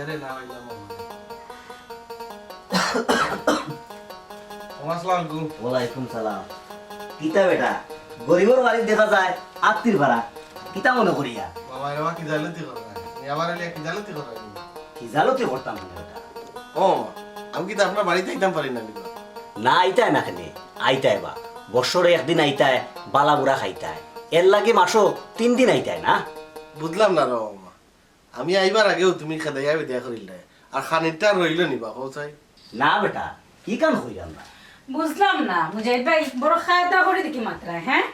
রে না হইলাম আসসালামু আলাইকুম। ওয়ালাইকুম সালাম। কিতা বেটা গরিবর বাড়ি দেখা যায় আত্মীর ভাড়া কিতা মনে করিয়া বাবা এরা কি জালতি করে নি আমার এলিয়া কি জালতি করে নি কি জালতি করতাম না বেটা। ও আমি কি আপনার বাড়িতে আইতাম পারি না নিবা না আইতায় না কেনে আইতায় বা বছরে একদিন আইতায় বালা বুড়া খাইতায় এর লাগে মাসও 3 দিন আইতায় না। বুঝলাম না রে মামা আমি আইবার আগেও তুমি খেদাইয়া বিয়া করিলে আর খানিকটা রইল নিবা কোথায় না বেটা কি কাম হইলাম না বুঝলাম না মুজাহিদ ভাই বড় খাওয়া দাওয়া করে দেখি মাত্রায় হ্যাঁ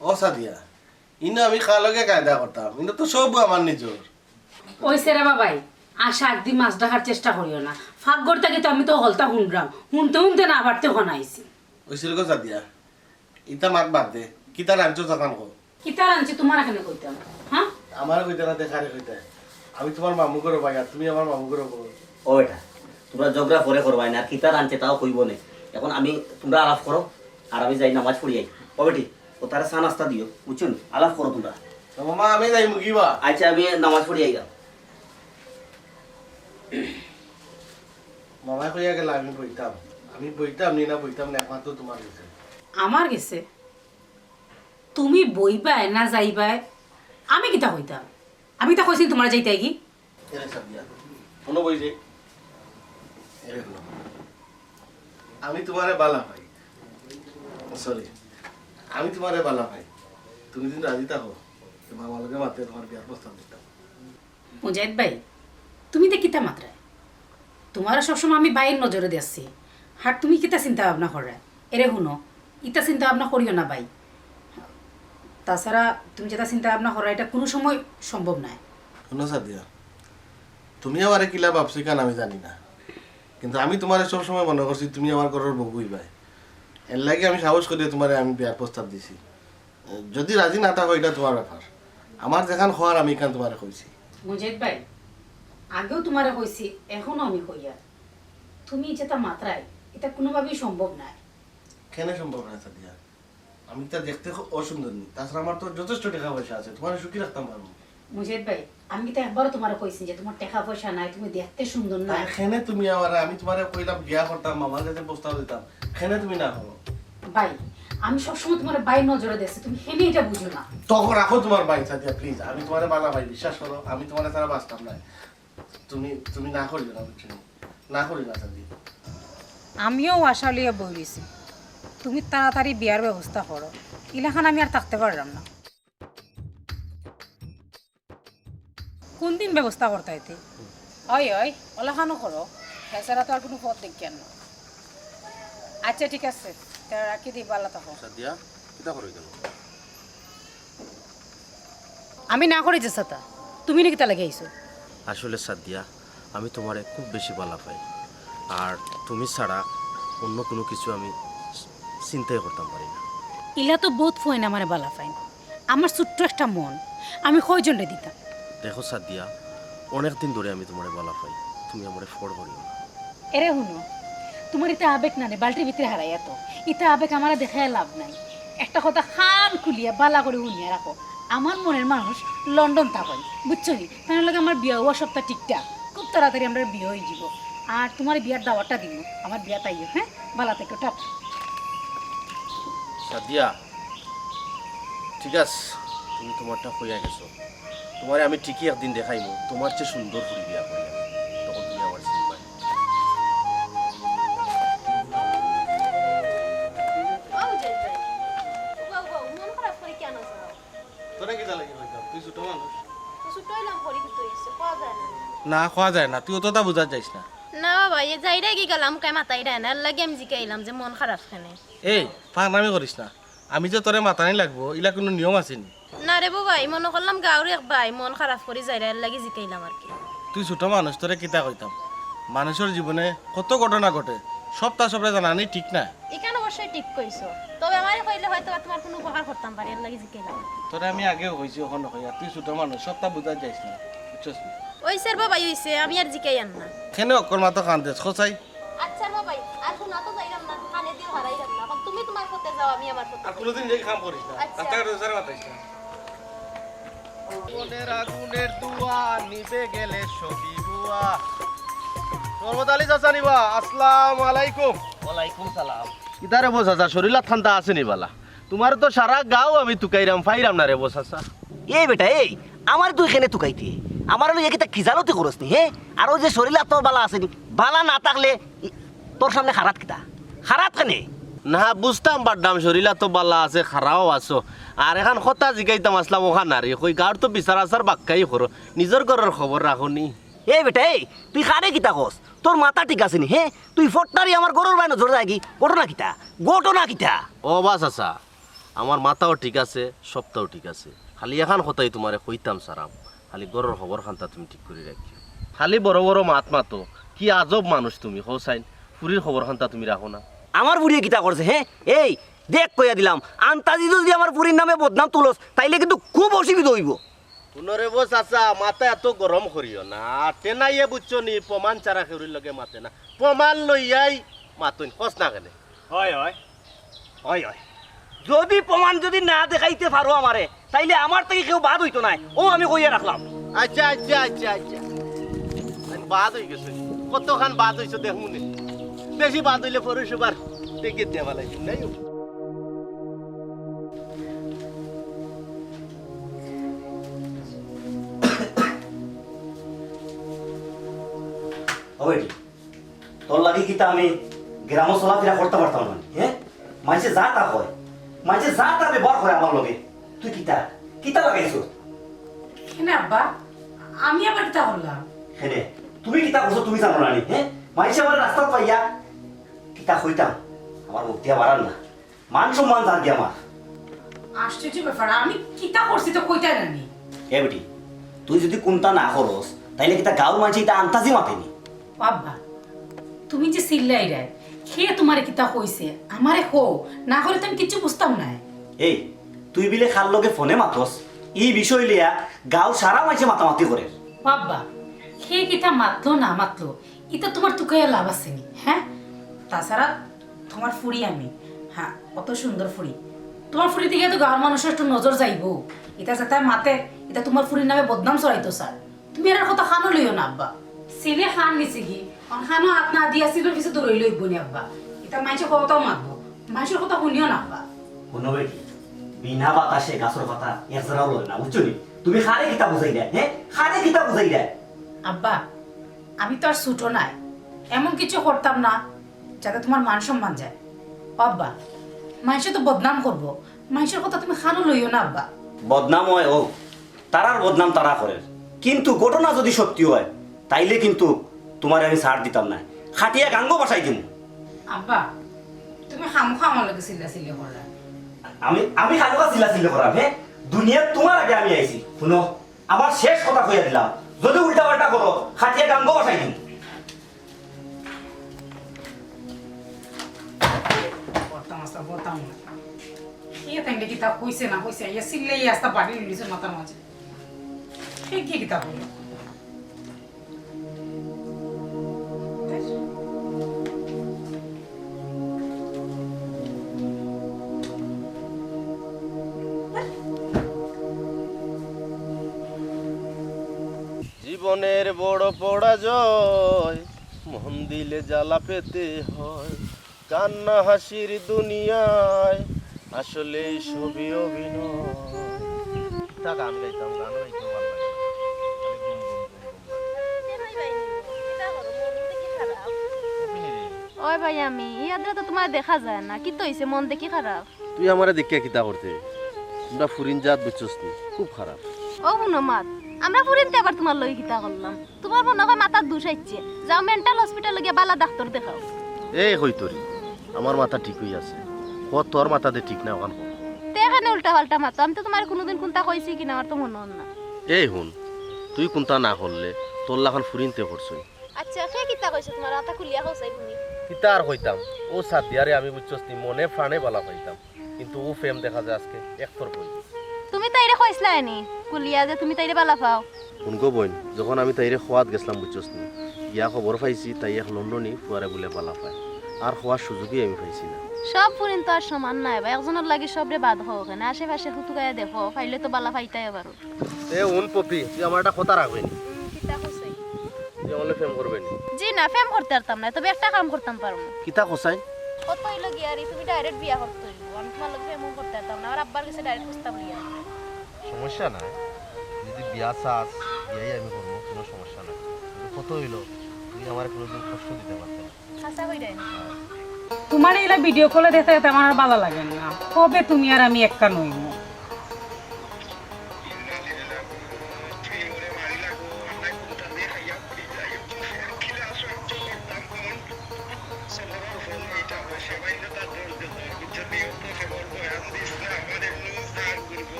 ও সাদিয়া ইনো আমি খালকে কায়দা করতাম ইনো তো সব আমার নিজর ওই সেরা বাবাই আশা একদিন মাছ ডাকার চেষ্টা করিও না ফাঁক করতে তো আমি তো হলতা শুনলাম শুনতে না পারতে হনাইছি ওইছিল গো সাদিয়া ইতা মাত বাদ দে কিতা রাঞ্চো জানান কো কিতা আনছি তোমার এখানে কইতাম হ্যাঁ আমার কইতে না দেখারে কইতে আমি তোমার মামু করো ভাই আর তুমি আমার মামু করো ও বেটা তোমরা ঝগড়া পরে করবাই না আর কিতা আনছে তাও কইব না। এখন আমি তোমরা আলাপ করো আর আমি যাই নামাজ পড়ি আই। ও বেটি ও তারা চা নাস্তা দিও বুঝছুন আলাপ করো তোমরা। তো মামা আমি যাই মুগিবা আচ্ছা আমি নামাজ পড়ি আইলাম। মামা কইয়া গেল আমি বইতাম নি না বইতাম না একমাত্র তোমার কাছে আমার গেছে তুমি বইবাই না যাইবাই আমি কিতা কইতাম আমি তা কইছি তোমার যাইতে কি এরে সাদিয়া কোনো বই যে এরে হলো আমি তোমারে বালা ভাই সরি আমি তোমারে বালা ভাই তুমি দিন রাজি থাকো মামা লগে মাতে তোমার বিয়ার প্রস্তাব দিতাম মুজাহিদ ভাই তুমি তো কিতা মাত্রায় তোমার সবসময় আমি বাইরের নজরে দিচ্ছি আর তুমি কিতা চিন্তা ভাবনা করে এরে শুনো ইতা চিন্তা ভাবনা করিও না ভাই তাছাড়া তুমি যেটা চিন্তা ভাবনা করো এটা কোনো সময় সম্ভব নয়। শোনো সাদিয়া তুমি আমারে কিলা ভাবছি কান আমি জানি না কিন্তু আমি তোমারে সব সময় মনে করছি তুমি আমার ঘরের বউই ভাই এর লাগে আমি সাহস করিয়ে তোমারে আমি বিয়ার প্রস্তাব দিছি যদি রাজি না থাকো এটা তোমার ব্যাপার আমার যেখান হওয়ার আমি এখান তোমারে কইছি মুজাহিদ ভাই আগেও তোমারে কইছি এখনো আমি কইয়া তুমি যেটা মাত্রায় এটা কোনোভাবেই সম্ভব নয়। কেন সম্ভব না সাদিয়া আমি তা দেখতে খুব অসুন্দর নি তাছাড়া আমার তো যথেষ্ট টাকা পয়সা আছে তোমার সুখী রাখতাম পারবো মুজাহিদ ভাই আমি তো একবারও তোমারে কইছি যে তোমার টাকা পয়সা নাই তুমি দেখতে সুন্দর না এখানে তুমি আমার আমি তোমারে কইলাম বিয়া করতাম মামার কাছে প্রস্তাব দিতাম এখানে তুমি না করো ভাই আমি সবসময় তোমার বাইর নজরে দিয়েছি তুমি হেনে এটা বুঝো না। তখন রাখো তোমার ভাই সাদিয়া প্লিজ আমি তোমারে বালা ভাই বিশ্বাস করো আমি তোমার ছাড়া বাঁচতাম না তুমি তুমি না করিও না বুঝছো না করি না সাদিয়া আমিও আশা লিয়ে বইছি তুমি তাড়াতাড়ি বিয়ার ব্যবস্থা করো ইলাখান আমি আর থাকতে পারলাম না। কোন দিন ব্যবস্থা করতে হইতে ওই ওলাখানও করো এছাড়া তো আর কোনো পথ দেখিয়ান না। আচ্ছা ঠিক আছে রাখি দিই ভালো থাকো সাদিয়া কিটা করো কেন আমি না করি যে সাতা তুমি নাকি তা লাগে আইছো আসলে সাদিয়া আমি তোমারে খুব বেশি ভালো পাই আর তুমি ছাড়া অন্য কোনো কিছু আমি চিন্তাই করতাম পারি না। ইলা তো বহুত ফোন আমার বালা ফাইন আমার ছোট্ট একটা মন আমি কয়জনরে দিতাম। দেখো সাদিয়া অনেক দিন ধরে আমি তোমারে ভালো পাই তুমি আমারে ফোর করিও না। এরে শুনো তোমার ইটা আবেগ না রে বালতির ভিতরে হারাই এত ইটা আবেগ আমার দেখায় লাভ নাই। একটা কথা খান খুলিয়া বালা করে শুনিয়া রাখো আমার মনের মানুষ লন্ডন থাকই বুঝছো নি তার লগে আমার বিয়া হওয়া সপ্তাহ ঠিকঠাক খুব তাড়াতাড়ি আমরা বিয়ে হয়ে যাব আর তোমার বিয়ার দাওয়াটা দিব আমার বিয়া তাইও হ্যাঁ বালা থেকে টাটা। সাদিয়া ঠিক আছে তুমি তোমারটা কইয়া গেছো তোমারে আমি ঠিকই একদিন দেখাইবো তোমার চেয়ে সুন্দর করে বিয়া করিয়া তখন তুমি আমার চিনবাই। তোরা কি লাগে কইতাম তুই ছোট মানুষ না খাওয়া যায় না তুই অতটা বুঝা যাইস না না বাবা এ যাইরা কি গেলাম কাই মাথায় দেয় না লাগে আমি জিকাইলাম যে মন খারাপ কেনে এই ফাঁকনামি করিস না আমি যে তোরে মাতানি লাগবো ইলা কোনো নিয়ম আছে নি না রে বাবা মনে করলাম গাঁর এক ভাই মন খারাপ করে যাইরা লাগে জিকাইলাম আর কি তুই ছোট মানুষ তোরে কিতা কইতাম মানুষের জীবনে কত ঘটনা ঘটে সবটা সবটা জানানি ঠিক না এখানে অবশ্যই ঠিক কইছো তবে আমার কইলে হয়তো তোমার কোনো উপকার করতাম পারি এর লাগে জিকাইলাম তোরে আমি আগেও কইছি ওখানে কইয়া তুই ছোট মানুষ সবটা বুঝা যাইস না বুঝছস ওই স্যার বাবা হইছে আমি আর জিকাই আন না কেন অকর মাতো কান্দেছ খোঁচাই আচ্ছা বাবা আর কোন না তো যাইরাম না কানে দিও হারাইরাম না এখন তুমি তোমার পথে যাও আমি আমার পথে আর কোনোদিন যে কাম করিস না আচ্ছা। রাস্তাঘাটে সারা মাতাইস না মনের আগুনের দুয়া নিভে গেলে সবই বুয়া। রহমত আলী চাচা নিবা, আসসালামু আলাইকুম। ওয়ালাইকুম সালাম। ইদারে বস চাচা, শরীর ঠান্ডা আছে নি বালা? তোমার তো সারা গাও আমি তুকাইরাম ফাইরাম না রে বস চাচা। এই বেটা এই আমার তুই এখানে তুকাইতে আমার লই একিটা খিজালতে করস নি হে? আর ওই যে শরীর তোর বালা আছে নি, বালা না থাকলে তোর সামনে খারাপ কিতা? খারাপ কেনে? না বুঝতাম পারতাম শরীর তো বালা আছে, খারাও আছো। আর এখন কথা জিগাইতাম আসলাম ওখান আর কই গাঁর তো বিচার আচার বাক্কাই করো, নিজের ঘরের খবর রাখো নি। এই বেটা এই তুই খারে কিতা কস? তোর মাথা ঠিক আছে নি হে? তুই ফটনারি আমার গরুর বাইন জোর যায় কি? ঘটনা কিতা? ঘটনা কিতা? ও বাস চাচা, আমার মাথাও ঠিক আছে, সবটাও ঠিক আছে। খালি এখন কথাই তোমারে কইতাম সারাম, খালি ঘরের খবর খান্তা তুমি ঠিক করে রাখি। খালি বড় বড় মাত মাতো, কি আজব মানুষ তুমি হোসাইন, পুরীর খবর খান্তা তুমি রাখো না। আমার বুড়িয়ে কিতা করছে হ্যাঁ? এই দেখ কইয়া দিলাম, আন্তাজি যদি আমার বুড়ির নামে বদনাম তুলস তাইলে কিন্তু খুব অসুবিধা হইব। পুনরে বো চাচা, মাথা এত গরম করিও না। টেনাইয়ে বুঝছো নি, প্রমাণ চারা খেউরির লগে মাতে না, প্রমাণ লইয়াই মাতুন, কস না কেনে? হয় হয় হয় হয় যদি প্রমাণ যদি না দেখাইতে পারো আমারে তাইলে আমার থেকে কেউ বাদ হইতো না, ও আমি কইয়া রাখলাম। আচ্ছা আচ্ছা আচ্ছা আচ্ছা, বাদ হয়ে গেছে, কতখান বাদ হয়েছে দেখুন। বেশি বাদ হইলে পৌরসভার টিকিট দেওয়া লাগবে নাই। তোর লাগি কিতা আমি গ্রাম চলাফেরা করতে পারতাম না হ্যাঁ? মাঝে যা তা হয়, মাঝে যা তা ব্যবহার করে আমার লগে। তুই কিতা কিতা লাগাইছ? কেন আব্বা, আমি আবার কিতা করলাম? হ্যাঁ তুমি কিতা করছো তুমি জানো না নি হ্যাঁ? মাঝে আমার রাস্তা পাইয়া কিতা হইতাম আমার মুখ দিয়া বাড়ান না, মান সম্মান জান দিয়া আমার। আশ্চর্য ব্যাপার, আমি কিতা করছি তো কইতাই নানি। এ বেটি তুই যদি কোনটা না করস তাইলে কিতা গাঁর মাঝে এটা আন্তাজি মাতেনি। বাবা তুমি যে চিল্লাই রে, খেয়ে তোমারে কিতা কইছে আমারে কো, না হলে তো আমি কিছু বুঝতাম না। এই তুই বিলে খাল লগে ফোনে মাতস, এই বিষয় লিয়া গাঁও সারা মাঝে মাতামাতি করে। বাবা খেয়ে কিতা মাতলো না মাতলো এটা তোমার তুকাইয়া লাভ আছে নি? হ্যাঁ, তাছাড়া তোমার ফুড়ি আমি, হ্যাঁ কত সুন্দর ফুড়ি, তোমার ফুড়ি দিকে তো গাঁর মানুষের একটু নজর যাইবো। এটা যাতে মাতে এটা তোমার ফুড়ির নামে বদনাম চড়াইতো স্যার। তুমি এর কথা খানো লইও না আব্বা, ছেলে খান নিছে কি খানো হাত না দিয়া সিলের পিছে দৌড়াই লইব নি আব্বা। এটা মাইসের কথাও মাতবো, মাইসের কথা শুনিও না আব্বা। শুনো বেটি বিনা বাতাসে গাছের পাতা একজরাও লয় না বুঝছো নি? তুমি খারে কিতা বুঝাই দেয় হ্যাঁ? খারে কিতা বুঝাই দেয়? আব্বা আমি তো আর ছুটো নাই, এমন কিছু করতাম না যাতে তোমার মান সম্মান যায়। আব্বা মাইসে তো বদনাম করবো, মাইসের কথা তুমি খানো লইও না আব্বা। বদনাম হয় ও, তারার বদনাম তারা করে, কিন্তু ঘটনা যদি সত্যি হয় তাইলে কিন্তু তোমার আমি ছাড় দিতাম না, খাটিয়া গাঙ্গ বাসাই দিম। আব্বা তুমি খামোখা আমার লগে চিল্লা করলা। আমি আমি খালুকা চিল্লা করাম হ্যাঁ? দুনিয়া তোমার আগে আমি আইছি। শুনো আমার শেষ কথা কইয়া দিলাম, যদি উল্টা পাল্টা করো খাটিয়া গাঙ্গ বাসাই দিম। বলতাম আসতা বলতাম না, কে তাইলে কি তা কইছে না কইছে ইয়া চিল্লাই আসতা বাড়ি লিছে মাথার মাঝে। কে কি তা বললো? জীবনের বড় পরাজয়, মন দিলে জ্বালা পেতে হয়, কান্না হাসির দুনিয়ায় আসলে সবই অভিনয়। তা গান গাইতাম, গান গাইতে ভালো লাগে। ওই ভাই আমি ইয়াদের তো তোমার দেখা যায় না, কি তো হইছে মন দেখি খারাপ? তুই আমারে দেখিয়া কিতা করতে? তোমরা ফুরিন জাত বুঝছস নি, খুব খারাপ। ও শুনো মাত, আমরা ফুরিনতে আবার তোমার লই কিতা করলাম? তোমার মনে হয় মাথার দুষ আইছে, যাও মেন্টাল হসপিটালে গিয়ে বালা ডাক্তার দেখাও। এই হই তোরি, আমার মাথা ঠিক হই আছে, ও তোর মাথাতে ঠিক না ওখান। তে এখানে উল্টা পাল্টা মাতো, আমি তো তোমার কোনোদিন কোনটা কইছি কিনা আমার তো মনে হল না। এই হুন, তুই কোনটা না করলে তোর লাখান ফুরিনতে করছই। আচ্ছা সে কিতা কইছে তোমার মাথা খুলিয়া কইছাই শুনি? কিতা আর হইতাম, ও সাদিয়ারে আমি বুঝছস নি মনে প্রাণে বালা পাইতাম, কিন্তু ও ফেম দেখা যায় আজকে একতর বই। তুমি তাইরে কইছলা নি কুলিয়া যে তুমি তাইরে বালা পাও? শুনগো বইন, যখন আমি তাইরে খোয়াত গেছিলাম বুঝছস নি, ইয়া খবর পাইছি তাই এক লন্ডনী ফুয়ারে বলে বালা পায়। আর হওয়ার সুযোগই আমি পাইছি না। সব ফুরিন তো আর সমান নাই বা একজনের লাগে সবরে বাদ হোক না আশেপাশে হুতুকায়া দেখো ফাইলে তো বালা ফাইতাই পারো এ উন পপি তুই আমার একটা কথা রাখবেনি, কিতা কইছাই তুই আমার ফেম করবেনি। জি না ফেম করতে পারতাম না তবে একটা কাম করতাম পারমু কিতা কসাই কত হইলো গিয়ারি তুমি ডাইরেক্ট বিয়া করতে হইব আমি তোমার লগে ফেমও করতে পারতাম না আর আব্বার কাছে ডাইরেক্ট প্রস্তাব লিয়া সমস্যা নাই, যদি বিয়া চাস বিয়াই আমি করবো, কোনো সমস্যা নাই। কিন্তু কত হইলো তুই আমার কোনোদিন কষ্ট দিতে পারতেন না। খাসা কইরাই তোমার এলা ভিডিও কলে দেখতে দেখতে আমার আর ভালো লাগে না, কবে তুমি আর আমি একটা নইব।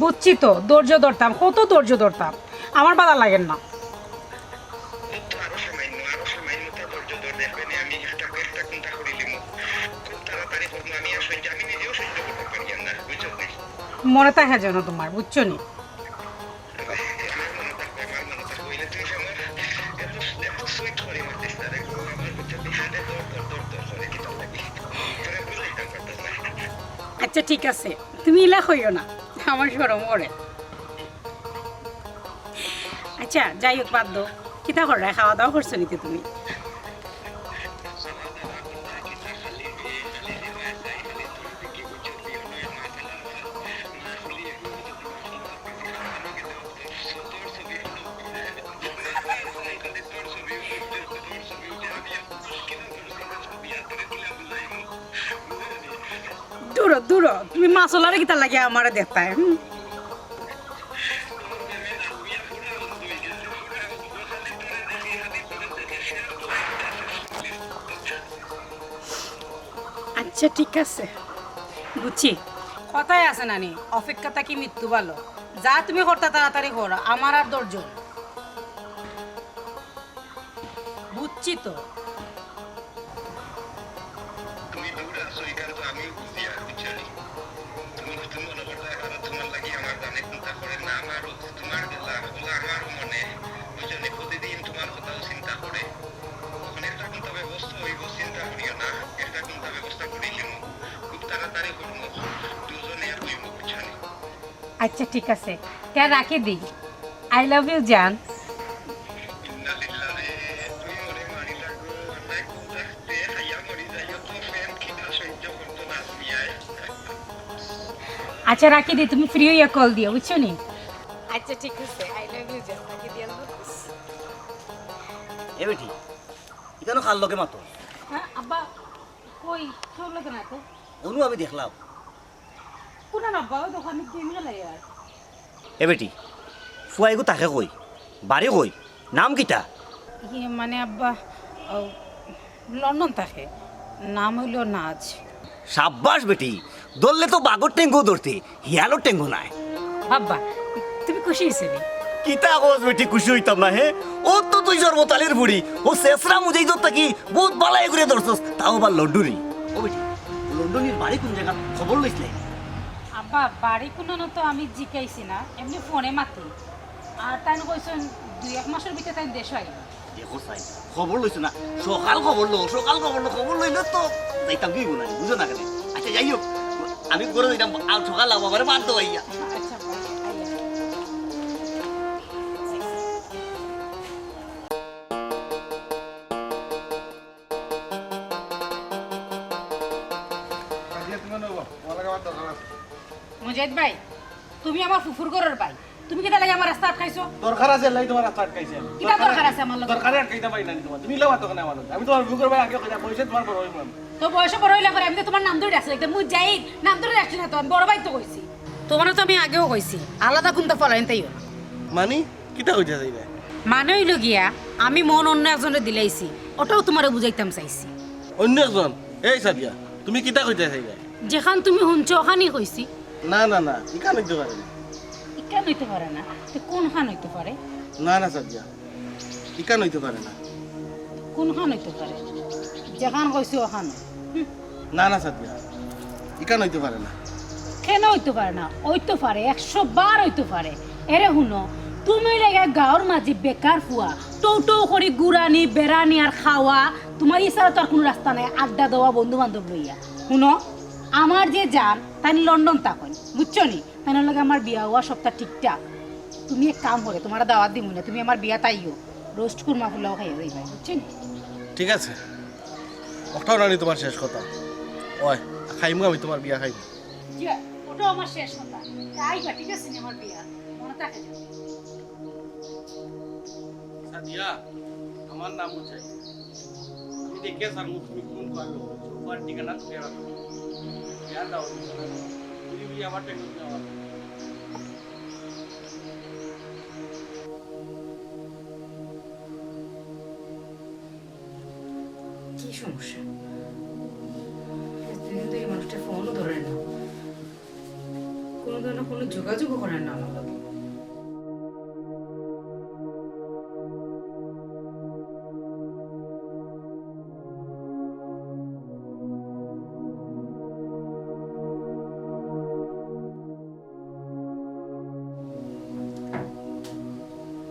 বুঝছি তো, ধৈর্য ধরতাম, কত ধৈর্য ধরতাম, আমার ভালো লাগে না। মনে থাকে যেন তোমার, বুঝছো নি? আচ্ছা ঠিক আছে, তুমি ইলা হইও না, আমার সরম করে। আচ্ছা যাই হোক, বাদ দো, কিতা করে খাওয়া দাওয়া করছো নিতে তুমি? দূর দূর, তুমি মাছলারে কিতা লাগে আমারে দেখতাই। আচ্ছা ঠিক আছে, বুঝছি। কথাই আছে নানি, অপেক্ষাটা কি মৃত্যু ভালো। যা তুমি করতে তাড়াতাড়ি করো, আমার আর ধৈর্য। বুঝছি তো। আচ্ছা ঠিক আছে, কে রাখি দিই। আই লাভ ইউ জান। আচ্ছা রাখি দিই, তুমি ফ্রি হইয়া কল দিও, বুঝছো নি? আচ্ছা ঠিক আছে, আই লাভ ইউ জান, রাখি দিই। এ বেটি এখানে খাল লোকে মাতো হ্যাঁ আব্বা, কই কেউ লাগে না তো? অনু আমি দেখলাম। কোন না আব্বা, ওই দোকানে গেম গেলে আর। এ বেটি ফুয়াইগু তাকে কই, বাড়ি কই, নাম কিটা? মানে আব্বা লন্ডন থাকে, নাম হইল নাজ। সাব্বাস বেটি, ধরলে তো বাগর টেঙ্গু ধরতে, হিয়ালোর টেঙ্গু নাই। আব্বা তুমি খুশি হয়েছে নি? কিতা কোস বেটি খুশি হইতাম না হে? ও তো তুই সর্বতালির বুড়ি, ও শেষরা মুজেই তো থাকি বহুত বালাই করে ধরছস, তাও আবার লন্ডনি। ও বেটি লন্ডনের বাড়ি কোন জায়গা খবর লইছিলে? আব্বা বাড়ি কোনো তো আমি জিকাইছি না, এমনি ফোনে মাতি। আর তাই কইছেন 2-1 মাসের ভিতরে তাই দেশ আইব। দেখো সাই খবর লইছ না, সকাল খবর খবর লইলে তো যাইতাম কি গুনা বুঝো না কেন? আচ্ছা যাই হোক, আমি করে দিতাম আর সকাল আমারে বাদ দাও আইয়া। আচ্ছা আব্বা, আইয়া। মুজাহিদ ভাই, তুমি আমার ফুফুর ঘরের ভাই, তুমি কিটা লাগে আমার রাস্তা আটকাইছো? দরকার আছে লাই তোমার রাস্তা আটকাইছে আমি। কিটা দরকার আছে আমার লগে? দরকারে আটকাইতে পারি না তোমার, তুমি লাও তো কেন আমার লগে? আমি তোমার বুকের ভাই আগে কইতা বইছে তোমার বড় হইম। তো বয়স বড় হইলা করে আমি তো তোমার নাম ধরে রাখছি, একটা মুজাহিদ নাম ধরে রাখছি না তো, আমি বড় ভাই তো কইছি। তোমার তো আমি আগেও কইছি, আলাদা কোনটা ফলাইন তাইও না। মানি কিটা কইতা যাই না? মানে হইল গিয়া আমি মন অন্য একজনের দিলাইছি, ওটাও তোমারে বুঝাইতাম চাইছি। অন্য একজন? এই সাদিয়া তুমি কিটা কইতা যাই না? যেখান তুমি শুনছো ওখানেই কইছি। না না না, ইকান হইতে পারে না। ইকান হইতে পারে না, তো কোনখান হইতে পারে? না না সাদিয়া, ইকান হইতে পারে না। কোনখান হইতে পারে? যেখান কইছি ওখান। না না সাদিয়া, ইকান হইতে পারে না। কেন হইতে পারে না? হইতে পারে, 100 বার হইতে পারে। এরে শুনো, তুমি লাগে গাঁৱৰ মাঝে বেকার ফুয়া টো করে গুড়ানি বেড়ানি আর খাওয়া তোমার ইচ্ছা তো আর কোনো রাস্তা নাই আড্ডা দেওয়া বন্ধু বান্ধব লইয়া শুনো আমার যে যান তাই লন্ডন তাকন বুঝছো নি তাই লগে আমার বিয়া হওয়া সপ্তাহ ঠিকঠাক তুমি এক কাম করে তোমার দাওয়াত দিব না তুমি আমার বিয়া তাইও রোস্ট কুরমা ফুলাও খাইয়া যাইবা বুঝছো নি ঠিক আছে ওটাও নানি তোমার শেষ কথা ওই খাইমু আমি তোমার বিয়া খাইব ওটাও আমার শেষ কথা আইবা ঠিক আছে নি আমার বিয়া মনে থাকে সাদিয়া আমার নাম বুঝাই আমি দেখে স্যার মুখ ফোন করলো সুপার ঠিকানা তুলে রাখো বিয়া দাও তুমি বিয়া আমার টেকন দাও কি সমস্যা এতদিন তো এই মানুষটা ফোনও ধরে না কোনো ধরনের কোনো যোগাযোগও করেন না আমার লগে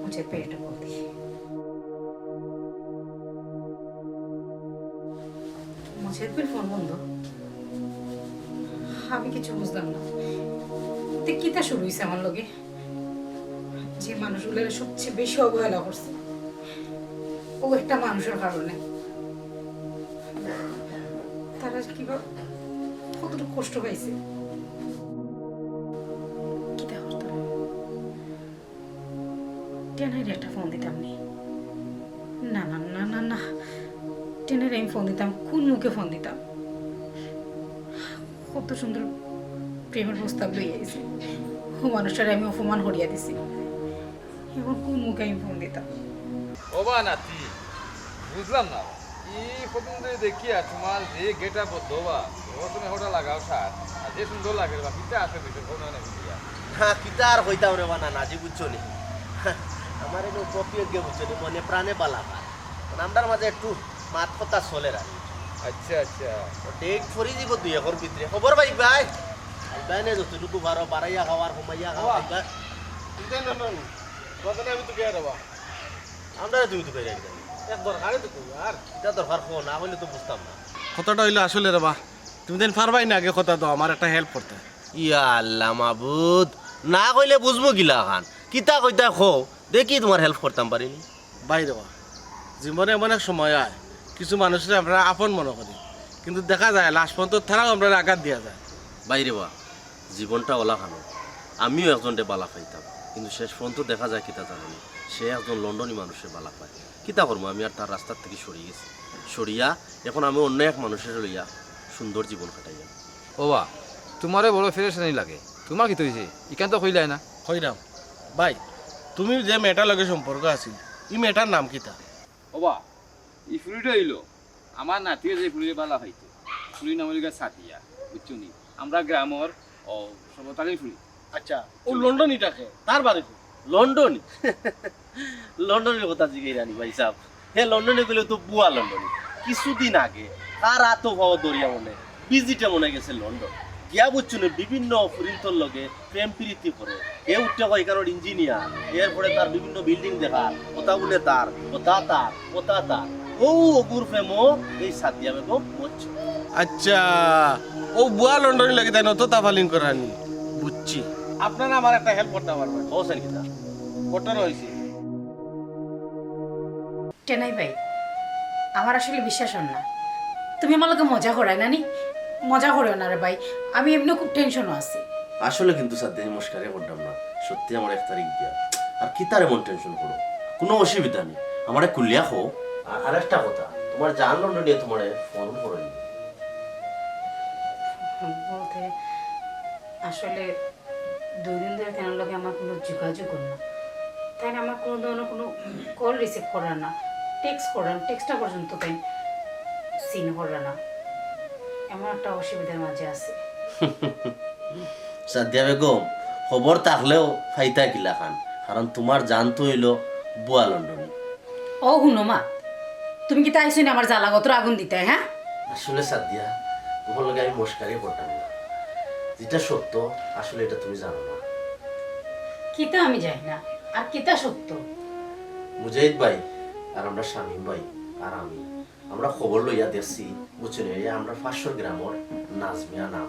मुझे पेट बोलती मुझे फिर फोन बंद আমি কিছু বুঝলাম না তে কিতা শুরু হইছে আমার লগে যে মানুষগুলো সবচেয়ে বেশি অবহেলা করছে ও একটা মানুষের কারণে তারা কিভাবে কতটুকু কষ্ট পাইছে কিতা করতাম টেনের একটা ফোন দিতাম নি না না না না না টেনের আমি ফোন দিতাম কোন মুখে ফোন দিতাম কত সুন্দর প্রেমের প্রস্তাব লইয়া আইছে ও মানুষটার আমি অপমান করিয়া দিছি এখন কোন মুখে আমি ফোন দিতাম ওবা নাতি বুঝলাম না এই পর্যন্ত দেখিয়া তোমার যে গেটা বদবা ও তুমি হোটা লাগাও সার আর যে সুন্দর লাগে বা কিতা আছে ভিতর কোন না বুঝিয়া হ্যাঁ কিতা আর হইতাম রে বানা নাজি বুঝছো নি আমার এই প্রপিয়ত গে বুঝছো নি মনে প্রাণে বালা পায় নামটার মাঝে একটু মাত কথা চলে রাখি আচ্ছা আচ্ছা ডেট ফরি দিব দুই একর ভিতরে খবর ভাই ভাই ভাই নে যতটুকু বারো বাড়াইয়া খাওয়ার কমাইয়া খাওয়া চিন্তা না না কথা আমি তো কে রাবা আমরা তুমি তো কই রাখি একবার আরে তো কই আর এটা দরকার ফোন না হইলে তো বুঝতাম না কথাটা হইলো আসলে রে বা তুমি দেন পারবাই না আগে কথা দাও আমার একটা হেল্প করতে ইয়া আল্লাহ মাবুদ না কইলে বুঝবো গিলা খান কিতা কইতা খো দেখি তোমার হেল্প করতাম পারিনি বাইরে বা জীবনে এমন এক সময় আয় কিছু মানুষের আমরা আপন মনে করি কিন্তু দেখা যায় লাশ পর্যন্ত থানাও আমরা আঘাত দিয়া যায় বাইরে বা জীবনটা ওলা খানো আমিও একজনকে বালা পাইতাম কিন্তু শেষ পর্যন্ত দেখা যায় কিতা জানি সে একজন লন্ডনী মানুষের বালা পায় কিতা করবো আমি আর তার রাস্তার থেকে সরিয়ে গেছি সরিয়া এখন আমি অন্য এক মানুষের লইয়া সুন্দর জীবন কাটাই যাব ওবা তোমারে বড় ফেরেশানি লাগে তোমার কি তৈছে ইকান তো কইলাই না হইরাম ভাই তুমি যে মেয়েটার লগে সম্পর্ক আছিল এই মেয়েটার নাম কিতা ওবা এই ফুলিটা হইলো আমার নাতিয়ে যে ফুলিরে বালা খাইতো ফুলির নাম হইলো সাতিয়া বুঝছো নি আমরা গ্রামের ও সবতালি ফুলি আচ্ছা ও লন্ডনীটাকে তার বাড়ি লন্ডন লন্ডনের কথা জিগাই রানি ভাই সাহেব হ্যাঁ লন্ডনে গেলে তো বুয়া লন্ডনে কিছুদিন আগে তার আতো ভাও দরিয়া মনে ভিজিটে মনে গেছে লন্ডন গিয়া বুঝছো না বিভিন্ন ফরিন্তর লগে প্রেম প্রীতি করে এ উঠতে হয় কারণ ইঞ্জিনিয়ার এরপরে তার বিভিন্ন বিল্ডিং দেখা ওটা বলে তার ওটা তার ও অগুর প্রেমো এই সাদিয়া বেগম বুঝছো আচ্ছা ও বুয়া লন্ডনে লাগে তাই নত তাফালিং করানি বুঝছি আপনারা আমার একটা হেল্প করতে পারবেন হোসেন কিতা কটার হয়েছে টেনাই ভাই আমার আসলে বিশ্বাস হন না তুমি আমার লগে মজা করাই নানি মজা করেও না রে ভাই আমি এমনি খুব টেনশনও আছি আসলে কিন্তু সাদিয়া মস্কারে করতাম না সত্যি আমার 1 তারিখ দিয়া আর কি তার এমন টেনশন করো কোনো অসুবিধা নেই আমারে কুলিয়া খো আর একটা কথা তোমার জান লন্ডন নিয়ে তোমারে ফোন করেনি বলতে আসলে 2 দিন ধরে কেন লগে আমার কোনো যোগাযোগ না তাই না আমার কোনো ধরনের কোনো কল রিসিভ করার না টেক্সটটা পর্যন্ত তাই সিন করার না এমন একটা অসুবিধার মাঝে আছে সাদিয়া বেগম খবর থাকলেও ফাইতা কিলা খান কারণ তোমার জান তো হইলো বুয়া লন্ডনী ও হুনো মা তুমি কি তাই শুনে আমার জ্বালাগতর আগুন দিতে হ্যাঁ আসলে সাদিয়া তোমার লগে আমি মস্কারি করতাম না যেটা সত্য আসলে এটা তুমি জানো না কি তা আমি জানি না আর কিতা সত্য? মুজাহিদ ভাই আর আমরা শামীম ভাই আর আমরা খবর লইয়া দেখছি বুঝছেন, এই আমরা 500 গ্রামের নাজমিয়া নাম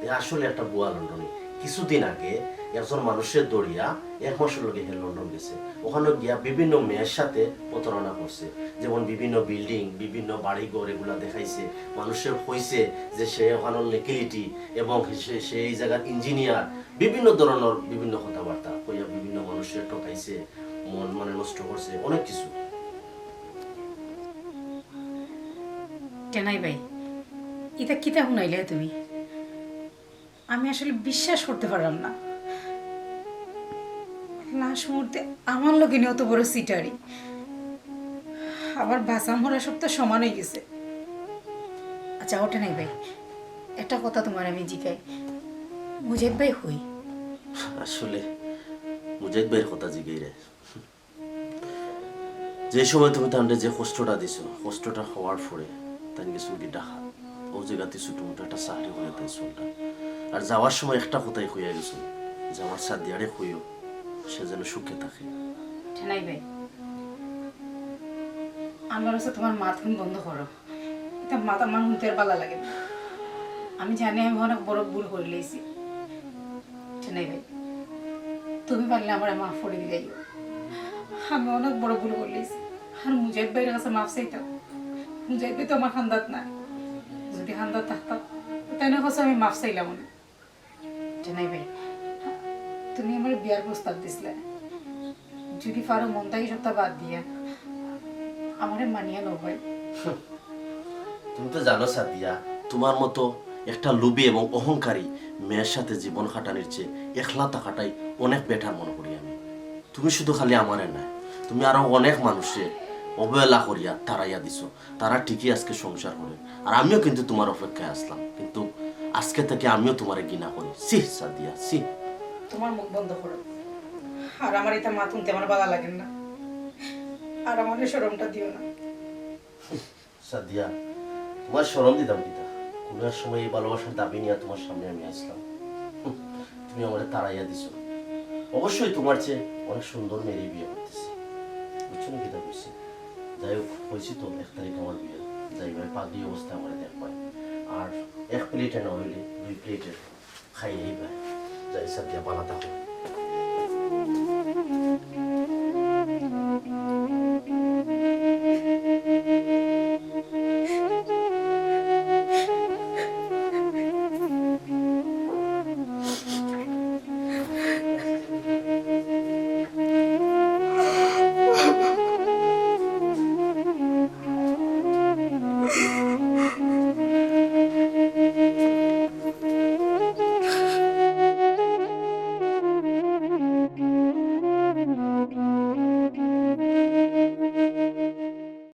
এ আসলে একটা বুয়া লন্ডনী। কিছুদিন আগে একজন মানুষের দড়িয়া 1 মাসের লগে হে লন্ডন গেছে। ওখানে গিয়া বিভিন্ন মেয়ের সাথে প্রতারণা করছে, যেমন বিভিন্ন বিল্ডিং, বিভিন্ন বাড়িঘর এগুলা দেখাইছে। মানুষের হইছে যে সে ওখানে লিকিলিটি এবং সে এই জায়গার ইঞ্জিনিয়ার, বিভিন্ন ধরনের বিভিন্ন কথাবার্তা কইয়া বিভিন্ন মানুষের ঠকাইছে, মন মানে নষ্ট করছে, অনেক কিছু। কেনাই ভাই, এটা কিতা শুনাইলে তুমি? আমি আসলে বিশ্বাস করতে পারলাম না। লাশ মুহূর্তে আমার লোকে নিয়ে অত বড় সিটারি, আবার বাসা মরা সব তো সমান হয়ে গেছে। আচ্ছা ওটা নাই ভাই, একটা কথা তোমার আমি জিগাই, মুজাহিদ ভাই হই? আসলে মুজাহিদ ভাইয়ের কথা জিগাই রে, যে সময় তুমি তান্ডে যে কষ্টটা দিছো, কষ্টটা হওয়ার পরে তাই গেছো কি ডাহা ও জায়গাতে ছোট মোটো একটা চাকরি করে তাই চলটা। আর যাওয়ার সময় একটা কথাই হইয়া গেছো যে আমার সাদিয়ারে হইও, সে যেন সুখে থাকে। ঠেনাই ভাই, আমার হচ্ছে তোমার মাথুন বন্ধ করো, এটা মাথা মান শুনতে আর ভালো লাগে না। আমি জানি আমি অনেক বড় ভুল করে লেছি। ঠেনাই ভাই, তুমি পারলে আমার মাফ করে দিলে, আমি অনেক বড় ভুল করে লেছি। আর মুজাহিদ ভাইয়ের কাছে মাফ চাইতাম। মুজাহিদ ভাই তো আমার খান্দাত না, যদি খান্দাত থাকতাম তাই না কাছে আমি মাফ চাইলাম না। ঠেনাই ভাই, তুমি আমার বিয়ার প্রস্তাব দিছিলে, যদি পারো মন থেকে সপ্তাহ বাদ দিয়া আমারে মানিয়া নো ভাই। তুমি তো জানো সাদিয়া, তোমার মতো একটা লোভী এবং অহংকারী মেয়ের সাথে জীবন কাটানোর চেয়ে একলা থাকাটাই অনেক বেটার মনে করি আমি। তুমি শুধু খালি আমারে না, তুমি আরো অনেক মানুষে অবহেলা করিয়া তারাইয়া দিছো, তারা ঠিকই আজকে সংসার করে। আর আমিও কিন্তু তোমার অপেক্ষায় আসলাম, কিন্তু আজকে থেকে আমিও তোমারে ঘৃণা করি। সি সাদিয়া সি। তোমার মুখ বন্ধ করো, আর আমার এটা মা শুনতে আমার ভালো লাগে না, আর আমার শরমটা দিও না। সাদিয়া, তোমার শরম দিতাম পিতা, কোনো এক সময় এই ভালোবাসার দাবি নিয়ে তোমার সামনে আমি আসলাম, তুমি আমার তাড়াইয়া দিছো। অবশ্যই তোমার চেয়ে অনেক সুন্দর মেয়ে বিয়ে করতেছি, বুঝছো না পিতা বুঝছি। যাই হোক হয়েছি তো 1 তারিখ আমার বিয়ে, যাই ভাই পাগলি অবস্থায় আমার দেখবাই। আর 1 প্লেটে না হইলে 2 প্লেটের খাইয়েই ভাই। যাই সাদিয়া, পালা থাকো।